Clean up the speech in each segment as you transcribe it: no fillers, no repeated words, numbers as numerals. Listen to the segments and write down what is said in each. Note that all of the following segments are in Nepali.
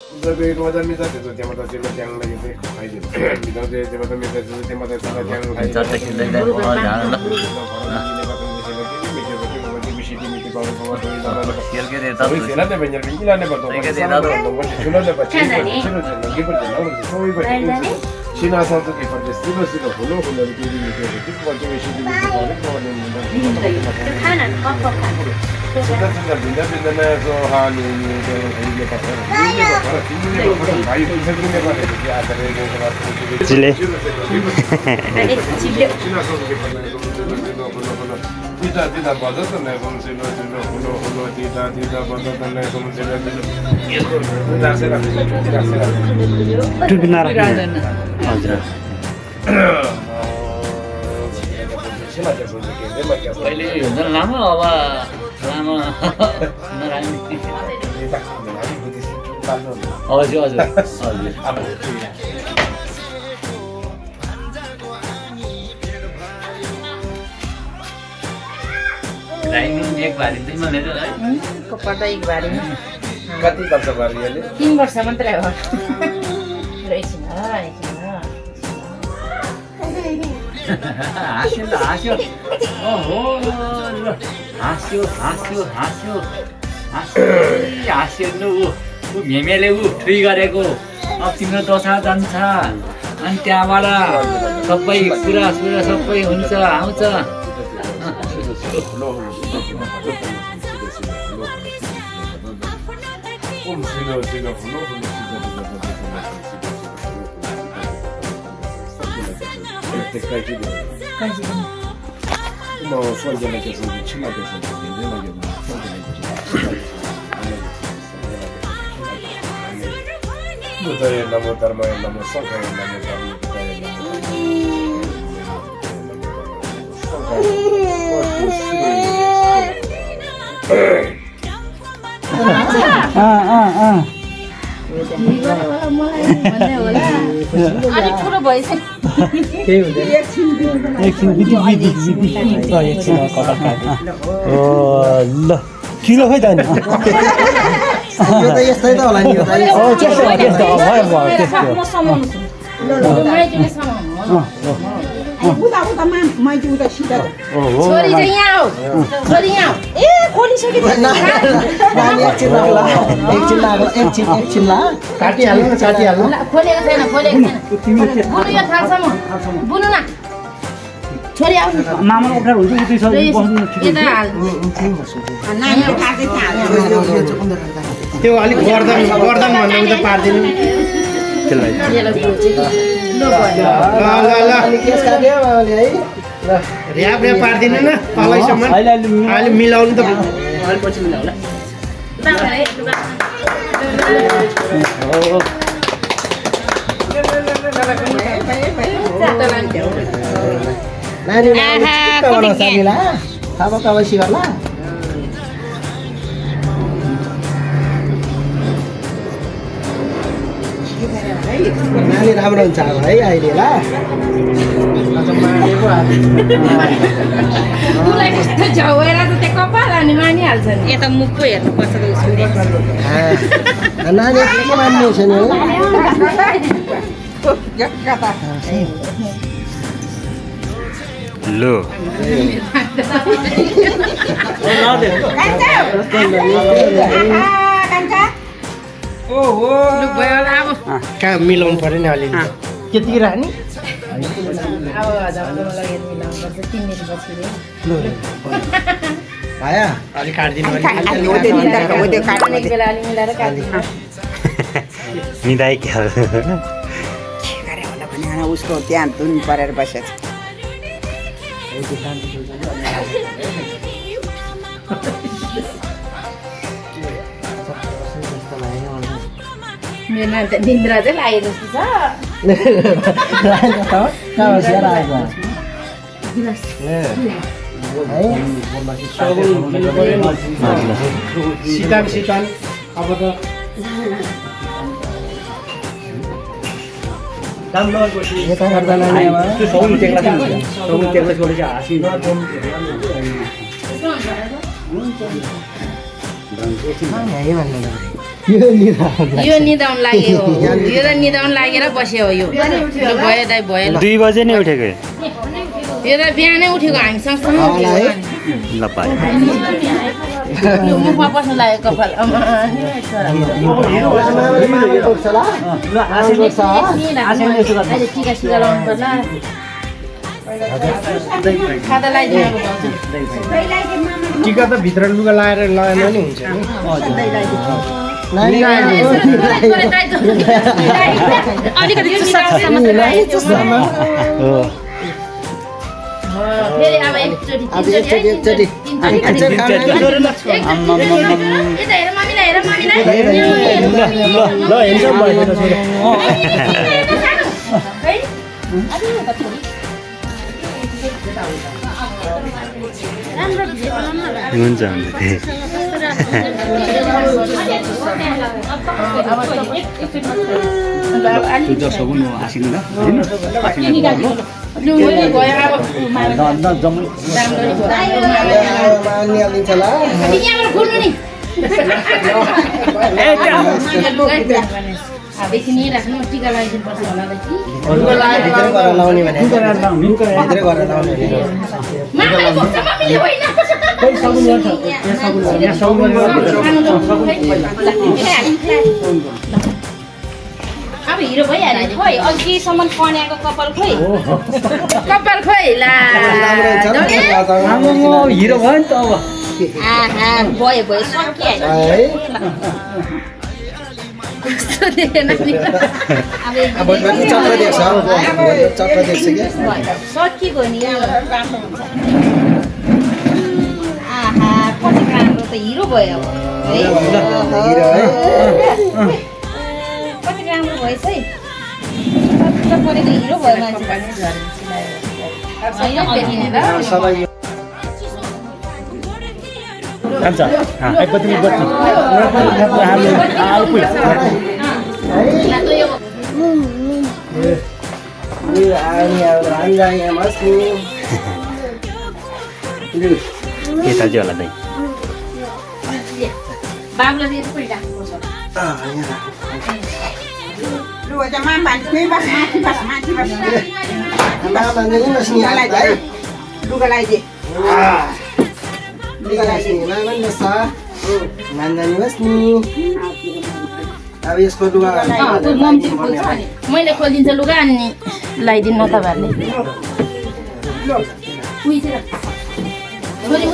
जब एक मजा मिजा देतो त्यहाँबाट त्यसलाई ट्याङ लागि चाहिँ खाइदियो भित्र चाहिँ त्यहाँबाट मिजा देतो त्यहाँबाट त्यसलाई ट्याङ खाइदियो चट्टा खिच्दै जानु ल तेल के देता Hoy se la de venir aquí la never do. Que se la do. Che lo de pa. Che lo de que por no. Soy pa. China sa to que por estilo se lo holo holo que di que que por que me shidi ko ko no. खाना कप खाना Sudah sudah benda benda na so ha ni de ये पता है भाई इसे भी नहीं पता कि आता है के बात चिले चिले China sa to que por no. Tita bada to na como se no holo tita bada to na como se no tercera टुबिनारा हजुर पहिले हुन्छ लामो अब लामो नराख्ने हजुर हजुर हजुर टाइमिङ एक बारी चाहिँ भनेर है कपडा एक बारी कति वर्ष भयो अहिले 3 वर्ष मात्रै हो रहेछन हाँस्यो ओहो हाँस्यो हाँस्यो हाँस्यो हाँस्यो नु ऊ मेमेले ऊ ठुई गरेको अब तिम्रो दशा जान्छ अनि त्यहाँबाट सबै कुरा सबै हुन्छ आउँछ अलिक ठुलो भएछ केही हुँदैन एकछिन बिति एकछिन कपाल काट्यो ल किलो खै त नि यो त यस्तै त होला नि यो त त्यस्तो भयो त्यस्तो उता माइती उता सिधा छोरी चाहिँ यहाँ हो छोरी यहाँ ए खोलिसक्यो नानी एकछिन लाग्ला एकछिन ला काटिहाल्नु खोलेको छैन बुनु यो थाल्छ म बुनु न छोरी आउनु मामा उठाएर हुन्छ उतै छ बस्नु यता हाल नानी उठाएको त्यो अलिक गर्दन भन्दा उता पार्दिनु त्यसलाई ल केस काट्यो है र्याप पार्दिनु न तलैसम्म अहिले मिलाउनु त अलि पछि मिलाउला नानी सामीला थाहा सिगर्ला नानी राम्रो हुन्छ अब है अहिले ल मलाई कस्तो झौएर त त्यो कपाल अनि मानिहाल्छ नि यता मुख पो हेर्नुपर्छ त उसले नानी के मान्ने छैन लो ओहो कहाँ मिलाउनु पर्यो नि अलिअलि त्यतिकै राख्ने भाया अलिक काटिदिनु निदाइ क्या उसको त्यहाँ धुन परेर बसेछ मेरो नाम त निन्द्रा चाहिँ लागेको जस्तो छ सितान अब त यता गर्दा यो निदाउन लाग्यो यो त निदाउन लागेर बस्यो हो यो भयो दाइ भयो 2 बजे नै उठेको यो त बिहानै उठेको हामी सँगसँगै ल पाए मुखमा बस्न लाग्यो कपाल टिका सिका लाउनु पर्ला खादा लगाइदिनु टिका त भित्र लुगा लाएर लगाएन नि हुन्छ अलिकति फेरि अब एकचोटि हुन्छ बेसी नि राख्नु टिका लगाइदिनु पर्छ होला अब हिरो भइहाल्यो खोइ अघिसम्म कन्याको कपाल खोइ ला हिरो भयो नि त अब भयो सकिएको नि राम्रो त हिरो भयो कति राम्रो भएछ है परेको हिरो भयो मान्छे अच्छा बत्ती यता चाहिँ होला दाइ बाबुलाई मैले खोलिदिन्छ लुगा अनि लगाइदिनु न तपाईँहरूले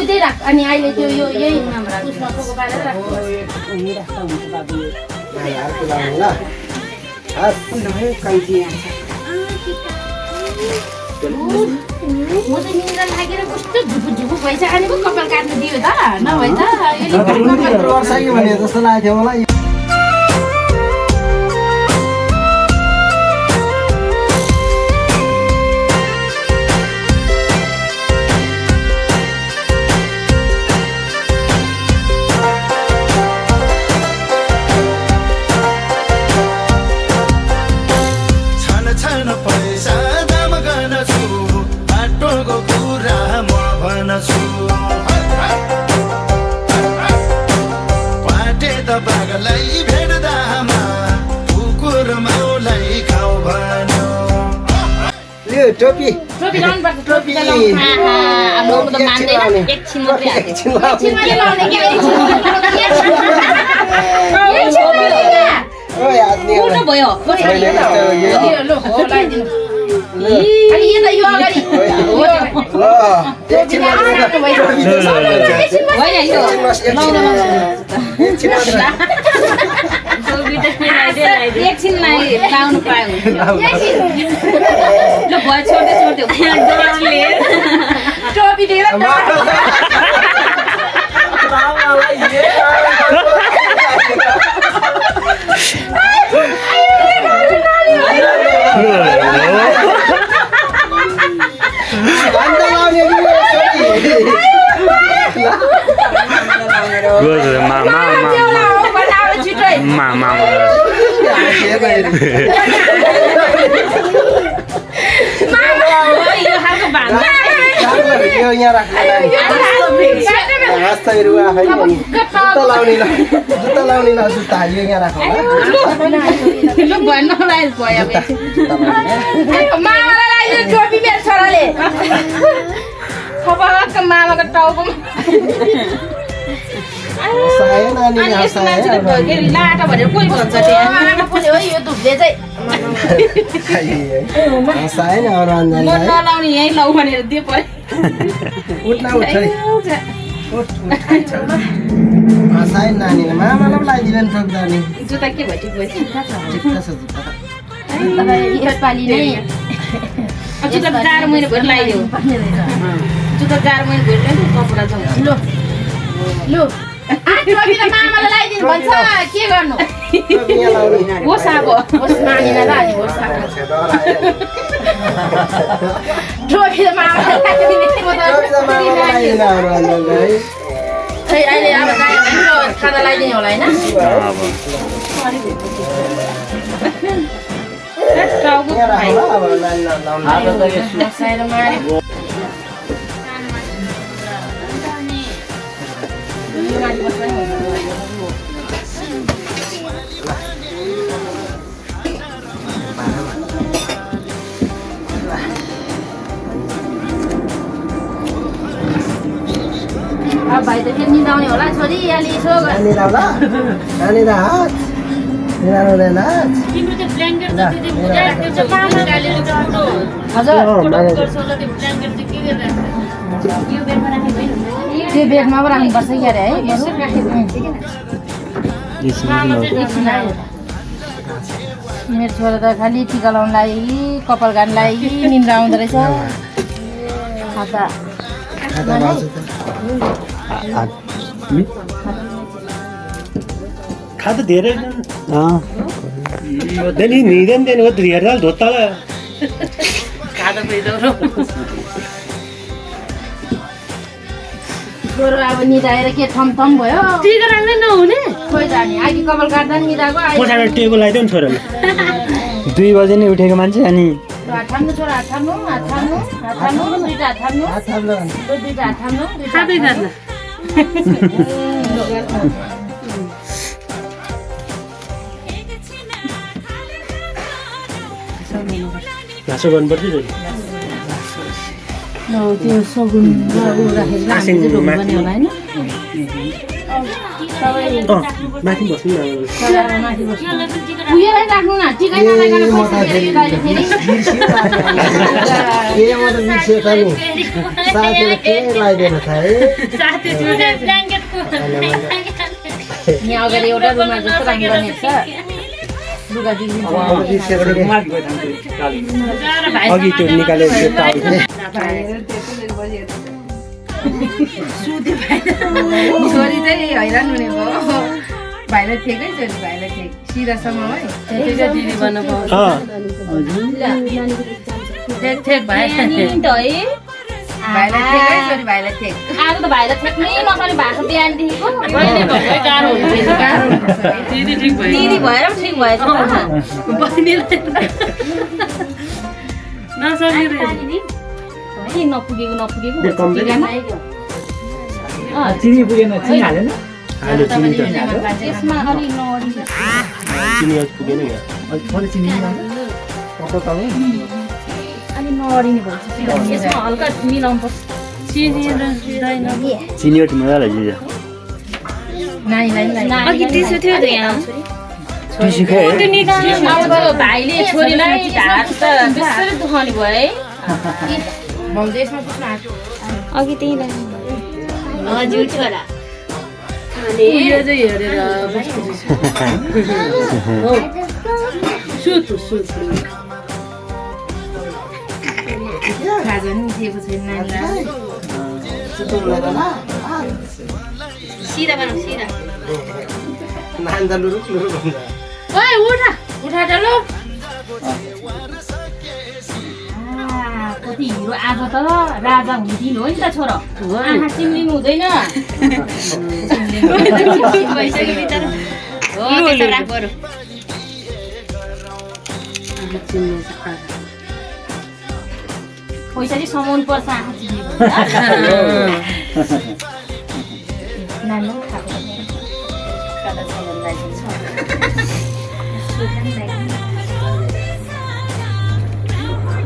उतै राख अनि अहिले त्यो यही म त निन्द्रा लागेर कस्तो झुपु भएछ अनि पो कपाल काट्नु दियो त नभए त जस्तो लाग्थ्यो मलाई टोपी लाउनु पर्छ टोपी लाउनु त मान्दैन एकछिन मात्रै भयो एकछिनलाई लाउनु पायो ल भयो छोड्दै टोपी दिएर मामा यो खालको भान्जा यो यहाँ राख्नु हाँस्दै रुवा खै जुत्ता लाउने ल जुत्ता यो यहाँ राख्नु लु भन्नलाई भयो मामालाई लाइदियो टोपी मेरो छोराले खपक मामाको टाउको हँसायो नानीले हँसायो लाटा भनेर कोही भन्छ त्यहाँ हो यो धुप्ले चाहिँ हँसायो नि अरू अन्जानलाई नलाउने यहीँ लौ भनेर दियो पऱ्यो उठ हँसायो नानीले मामालाई पनि लगाइदिनु नि ठोक्दा नि जुत्ता के भयो ठिक भयो ठिक्क छ जुत्ता यसपालि नै जुत्ता 4 महिना भएर लगाइदियो जुत्ता 4 महिना भएर कपडा जाउँ लु टोपी त मामालाई लगाइदिनु भन्छ के गर्नु होस् अब होस् नानीलाई लाने होस् टोपी त मामालाई लगाइदिनु खै अहिले अब गयो भने खाना लगाइदिने होला होइन टाउको बसाएर मारे भाइ त के निदाउने होला छोरी अलि यसो त्यो बेगमा पो राख्नुपर्छ कि अरे है मेरो छोरा त खालि टिका लाउनलाई कपाल गाड्नलाई निन्द्रा आउँदो रहेछ खाँदा धेरै डेली निदैन हो धेरै धोत्ताला खाँदा पैदो गोरु अब निदाएर के थम भयो टिका राख्दै नहुने खोइ जाने अघि कपाल काट्दा नि निदाको पछाडि टेको लगाइदियो नि छोराले 2 बजे नै उठेको मान्छे अनि हात थाम्नु छोरा हात थाम्नु दुईटा हात थाम्नु दुईटा हात थाम्नु खाँदै गर्नु घाँसो गर्नुपर्छ त्यो सगुन राखेर बन्यो होला होइन माथि बस्नु उयोलाई राख्नु न टिका नलागेर यहाँ अगाडि एउटा रुमाल जस्तो राख्नुपर्ने छ लुगा अघि त्यो निकालेर छोरी चाहिँ हैरान हुने भयो भाइलाई ठेकै छोरी भाइलाई ठेक सिधासम्म है दिदी बन्न पाउँछ ठेक भाइलाई ठेकै छोरी भाइलाई ठेक आज त भाइलाई ठेक्नै नसक्ने भएको बिहानदेखिको दिदी ठिक भयो दिदी भएर पनि ठिक भएछ नपुगेको चिनी पुगेन चिनी हालेन यसमा अलि चिनी पुगेन थोरै चिनी अलि नअडिने भन्छ यसमा हल्का मिलाउनु पर्छ चिनी मजा लाग्छ अघि टिसु थियो त यहाँ भाइले छोरीलाई हात त बेसरी दुखाउने भयो है अघि त्यही हजुर छोरा यो चाहिँ हेरेर खाजा नि दिएको छैन नानीलाई सिधा बनाऊ सिधा ओइ उठा डलो कति हिरो आज त राजा हुने दिन हो नि त छोरा आँखा चिम्लिनु हुँदैन पैसा चाहिँ समाउनु पर्छ आँखा चिनी नानी खाएको खाँदा छ भन्दाखेरि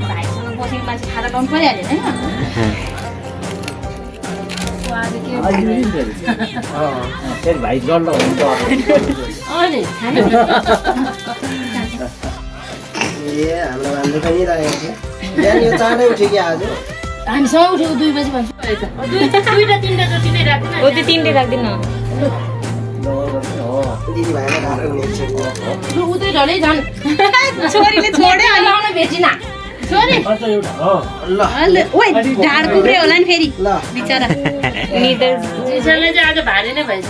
भाइसँग बसेको मान्छे खाँदा लाउनु परिहाल्यो होइन भाइ डल्लो हुन्छ ए हाम्रो भन्दै पनि रहेको थियो बिहान यो चाँडै उठ्यो कि आज हामीसँग उठेको 2 बजी भन्छु 2-3 जति नै राख्दिन हो त्यो 3 ले राख्दिन दिदी भाइलाई गाह्रो हुनेछ लु उतै ढलै झन् छोरीले छोड्यो अनि आउन भेटिन छोरी ल ओइ ढाड कुब्रे होला नि फेरि ल बिचारा निदर जिसले चाहिँ आज भारी नै भइछ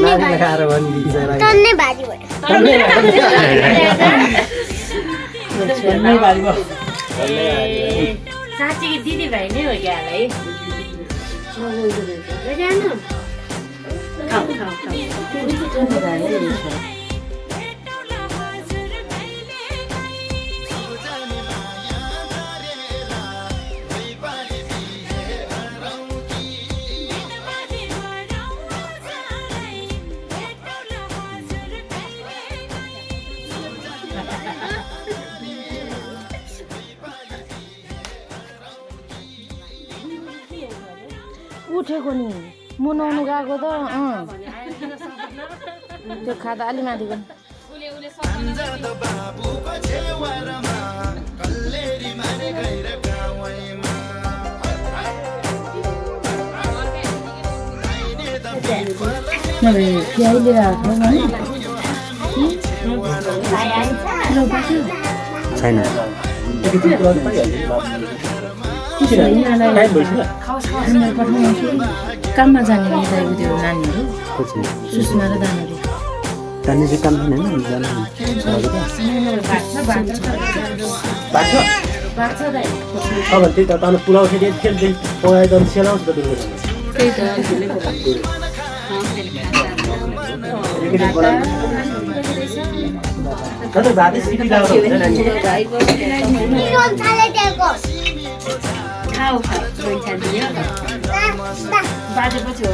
नानीलाई गाह्रो भनिदिन्छ तन्ने भारी भयो साँच्ची कि दिदी भाइ नै हो क्या है उठेको नि मुनाउनु गएको त त्यो खाँदा अलि माथि गयो छैन काममा जाने दाइको त्यो नानीहरू सुषमा र दानाले जाने चाहिँ काम छैन अब त्यही त तल पुलाउ खेल्दै पगाइ त सेलाउँछ त त्यही त भातै सिकिरहेको हुन्छ नानी खाऊ पैसा दियो बाजेपछि हो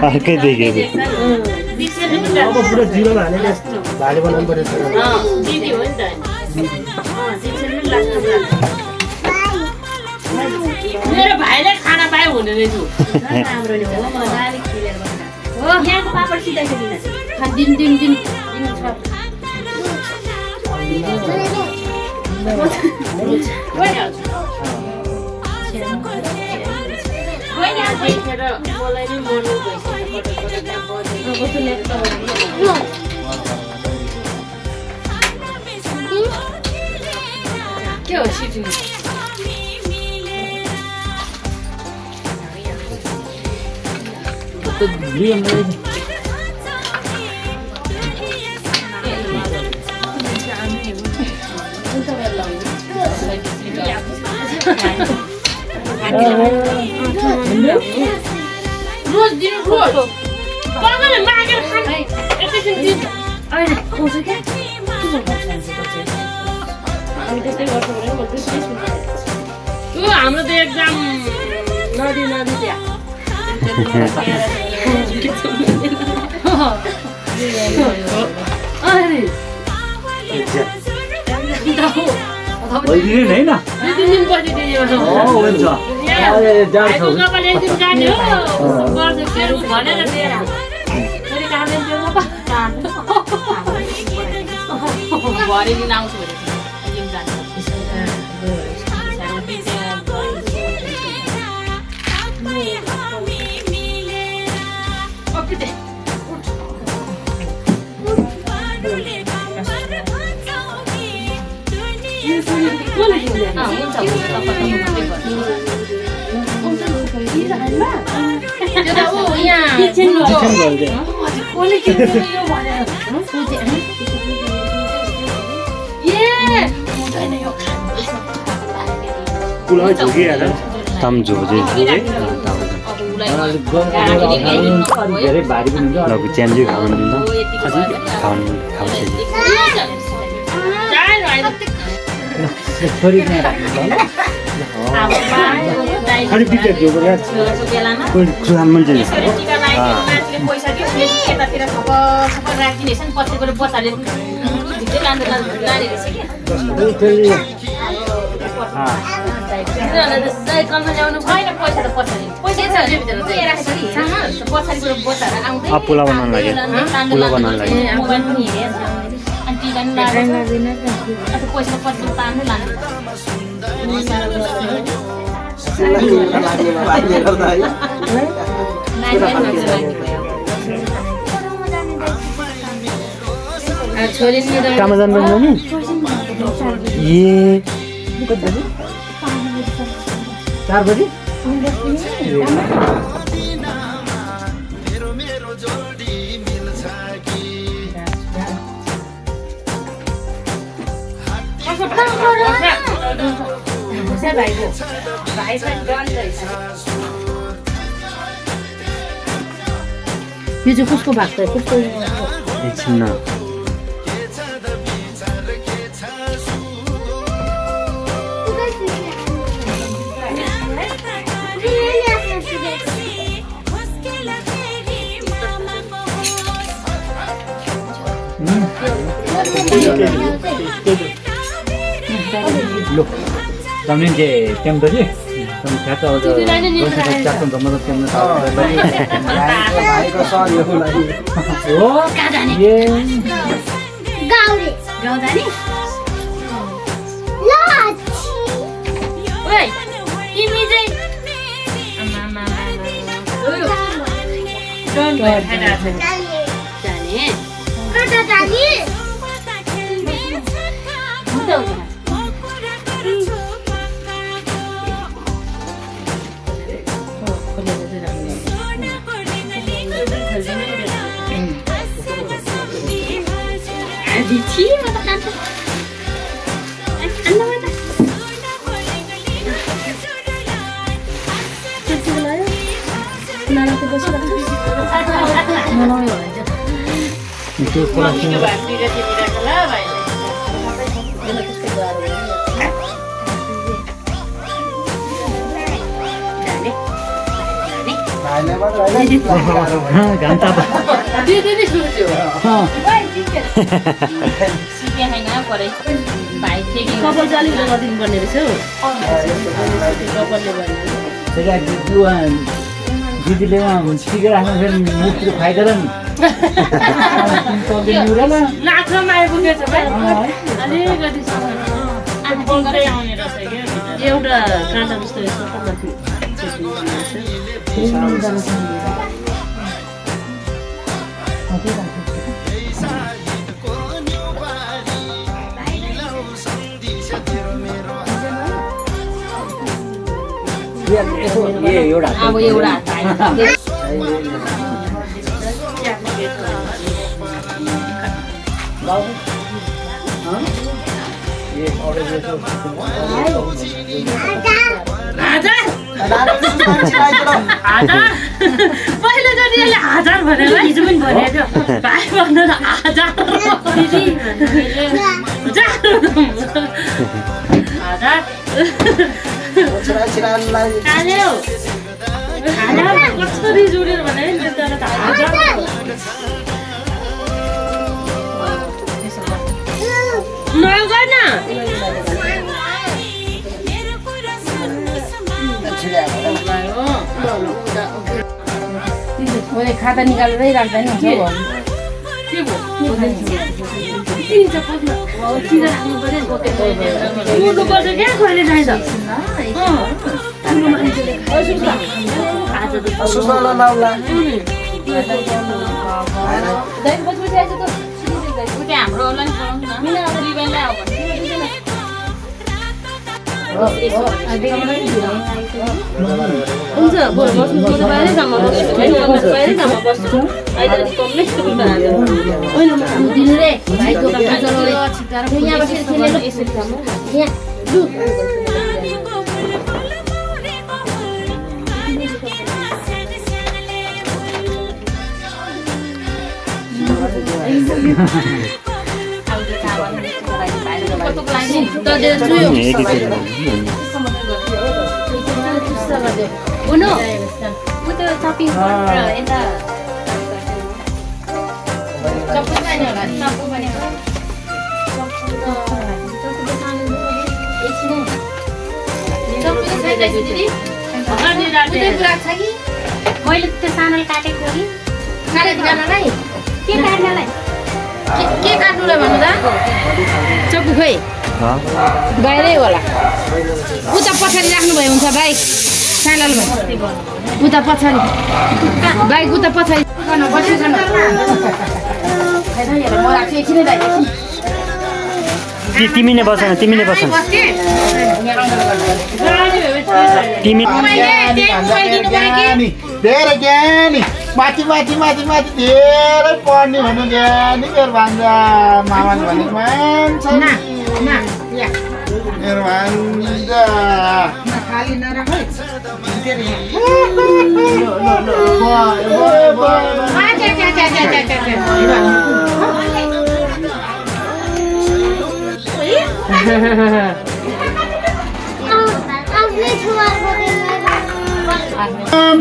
अर्कै देखेको अब पुरा जिरोमा हालेर भाले बनाउनु पर्यो दिदी हो नि त मेरो भाइलाई खाना पाए हुने रहेछ यहाँको पापड सिधाइसकिन दिन के हो सिटिङ तो ड्रीम है रोज दिनु रोज पागलले मागेर खान एकैछिन दिन अहिले खाउँछ क्या हामी त्यस्तै गर्छौँ भने म त्यस्तै सुन्छु हाम्रो त एक्जाम नदी त्यहाँ भरेदिन आउँछु पुला झुके यार तम झोजे धेरै भारी पनि हुन्छ लगु च्यान्जी खाउनु दिन्छ खाउनु खाउँछ छोरी नै राख्नु ल अनि पिक्चर जो गरे कोही खुलान मान्छे पैसा दियो यतातिर सबै राखिदिने छ नि पछि गएर बच्चाले भित्रै लाने रहेछ कि कम्न ल्याउनु भएन पैसा त पछाडि पैसा छ पछाडि गएर बच्चाहरू आउँदै पुला बनाउन लाग्यो पुला बनाउन लाग्यो मोबाइल पनि हेरेछ अनि टिका पनि लाग्दैन पैसा पछि तान्दै लान्छ काममा जानु नि ए 4 बजे यो चाहिँ कसको भएको छ कस्तो एकछिन न लो तमने जे टेम दे तम ख्यात हो जो चाटन जम्मा टेम न भाइको सर यो लागि हो ये गाउँले गाउँ जाने लाच ओइ तिमी चाहिँ आमा डोन्ट वरी खाना जाने कता जाने Adici, mata kata. Anda mata. Cuci dulu. Nana tu bos lagi. Nana ni orang je. itu pola sini Tidak kalah, baik. घन्टा Dia suruh. हाँ सिपे हैन परे भाइ थियो कि कपाल जाली गरिदिनु पर्ने रहेछ कपालले गर्नु दिदीले टिका राख्नु फेरि मुखतिर फाइदा नि नाच्नमा आइपुगेछ भाइ अलिकति बङ्गरै आउने रहेछ क्या एउटा काँटा जस्तो यसो माथि ये एउटा अब एउटा पहिलोचोटि यसले 1000 भनेर हिजो पनि भनेको भाइ भन्दा त 1000 कस्तो रिज उडेर भने नि त्यसले त 1000 नयो गर्न मैले खाता निकालेरै राख्दैन हुन्छ हुन्छ बाहिरै काममा बस्छु दिनु रे भाइको यहाँ बसेर Uno, puto shopping यता चप्पु पनि होला चप्पु पनि मैले त्यो सानोले काटेको कि काटेको जानलाई के काट्नलाई के काट्नुलाई भन्नु त चप्पु खोइ बाहिरै होला उता पछाडि राख्नुभयो हुन्छ बाइक सानल भाइ उता पछाडि बाइक उता पछाडि तिमी नै बस तिमी नै बस तिमी धेरै ज्ञानी माथि माथि माथि माथि धेरै पढ्ने भन्नु ज्ञानी मेरो भान्जा मामाले भनेको मान्छ मेरो भान्जा खाली नराख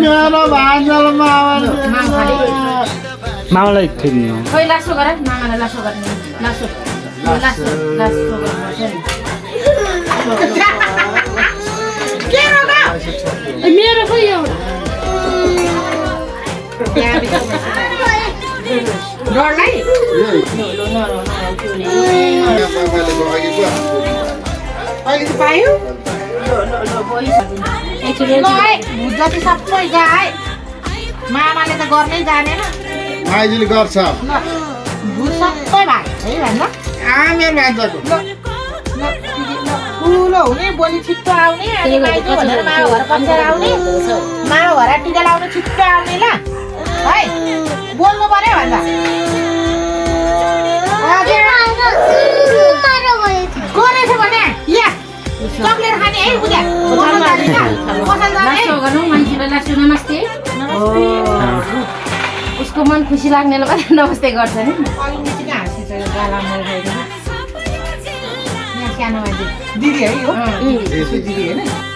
मेरो भान्जाले मामालाई खेल्नु खोइ लासो गर मामालाई लासो गर्ने लासो लासो लासो के रोगा मेरो खोइ एउटा डरलाई अहिले त पायो जति सबै गाए मामाले त गर्नै जानेन माइजूले गर्छ सबै भाइ है भन्दा मेरो भान्जाको ठुलो हुने बोली छिट्टो आउने अनि माइजू भनेर मामा घर पसेर आउने मामा घर टिका लाउनु छिट्टो आउने ल है बोल्नु पर्यो भन्दा गरेछ भने या चक्लेट खाने है बुझ्या नमस्ते उसको मन खुसी लाग्नेले पनि नमस्ते गर्छ नि सानो मान्छे दिदी है हो दिदी होइन